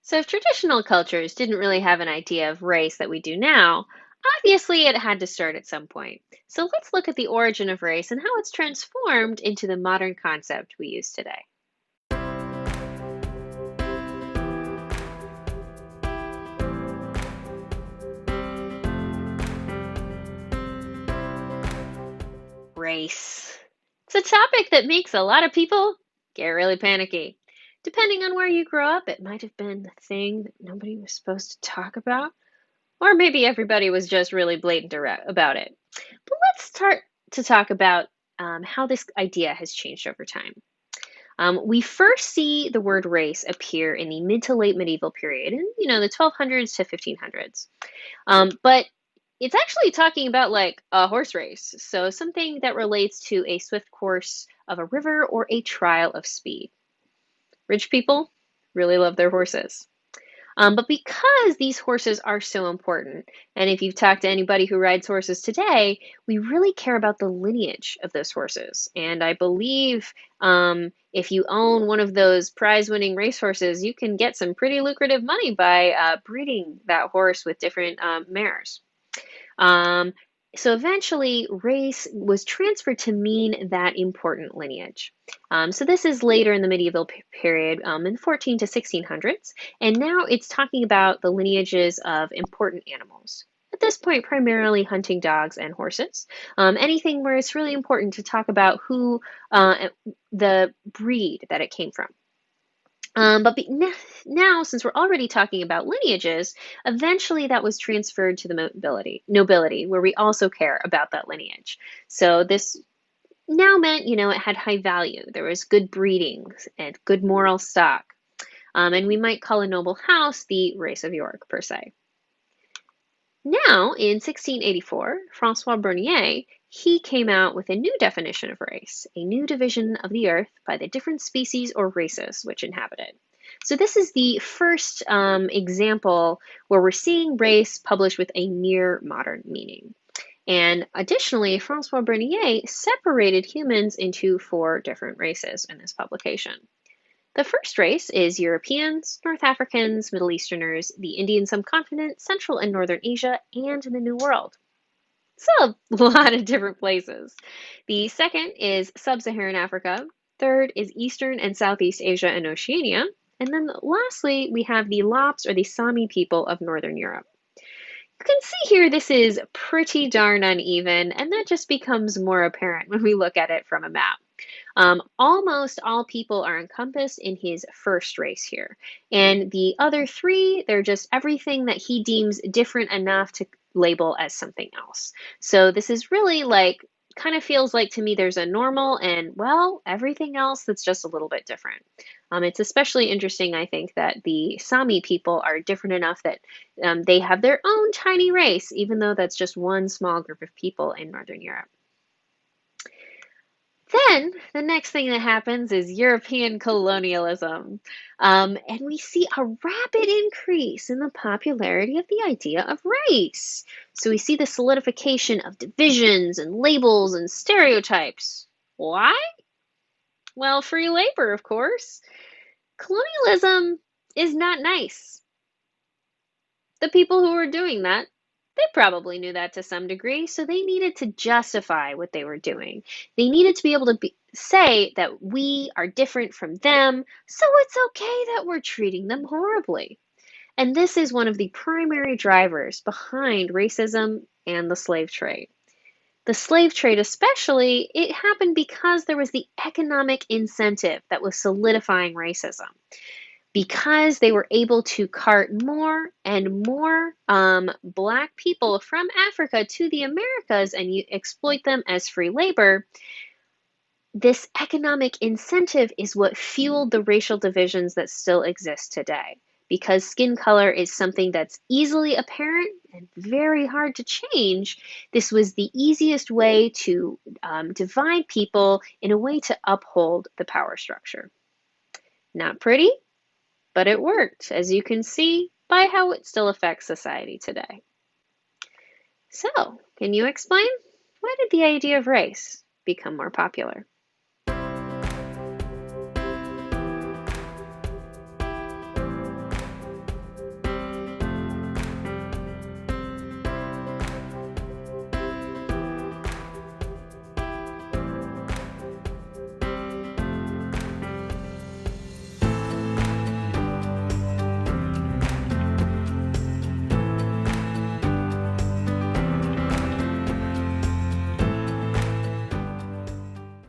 So, if traditional cultures didn't really have an idea of race that we do now, obviously it had to start at some point. So, let's look at the origin of race and how it's transformed into the modern concept we use today. Race. It's a topic that makes a lot of people get really panicky. Depending on where you grow up, it might have been the thing that nobody was supposed to talk about, or maybe everybody was just really about it. But let's start to talk about how this idea has changed over time. We first see the word race appear in the mid to late medieval period, in the 1200s to 1500s. But it's actually talking about like a horse race, so something that relates to a swift course of a river or a trial of speed. Rich people really love their horses. But because these horses are so important, and if you've talked to anybody who rides horses today, we really care about the lineage of those horses. And I believe if you own one of those prize-winning racehorses, you can get some pretty lucrative money by breeding that horse with different mares. Um, so eventually, race was transferred to mean that important lineage. So this is later in the medieval period, in 14 to 1600s, and now it's talking about the lineages of important animals. At this point, primarily hunting dogs and horses. Anything where it's really important to talk about who the breed that it came from. Now, since we're already talking about lineages, eventually that was transferred to the nobility, where we also care about that lineage. So this now meant, it had high value. There was good breeding and good moral stock. And we might call a noble house the race of York, per se. Now, in 1684, François Bernier, he came out with a new definition of race, a new division of the earth by the different species or races which inhabit it. So this is the first example where we're seeing race published with a near modern meaning. And additionally, François Bernier separated humans into 4 different races in this publication. The first race is Europeans, North Africans, Middle Easterners, the Indian subcontinent, Central and Northern Asia, and the New World. So a lot of different places. The second is Sub-Saharan Africa. Third is Eastern and Southeast Asia and Oceania. And then lastly, we have the Lops or the Sami people of Northern Europe. You can see here this is pretty darn uneven, and that just becomes more apparent when we look at it from a map. Almost all people are encompassed in his first race here. And the other 3, they're just everything that he deems different enough to label as something else. So this is really like, kind of feels like to me there's a normal and, well, everything else that's just a little bit different. It's especially interesting, I think, that the Sami people are different enough that they have their own tiny race, even though that's just one small group of people in Northern Europe. Then the next thing that happens is European colonialism. And we see a rapid increase in the popularity of the idea of race. So we see the solidification of divisions and labels and stereotypes. Why? Well, free labor, of course. Colonialism is not nice. The people who were doing that, they probably knew that to some degree, so they needed to justify what they were doing. They needed to be able to say that we are different from them, so it's okay that we're treating them horribly. And this is one of the primary drivers behind racism and the slave trade. The slave trade especially, it happened because there was the economic incentive that was solidifying racism. Because they were able to cart more and more Black people from Africa to the Americas and exploit them as free labor, this economic incentive is what fueled the racial divisions that still exist today. Because skin color is something that's easily apparent and very hard to change, this was the easiest way to divide people in a way to uphold the power structure. Not pretty? But it worked, as you can see by how it still affects society today. So, can you explain? Why did the idea of race become more popular?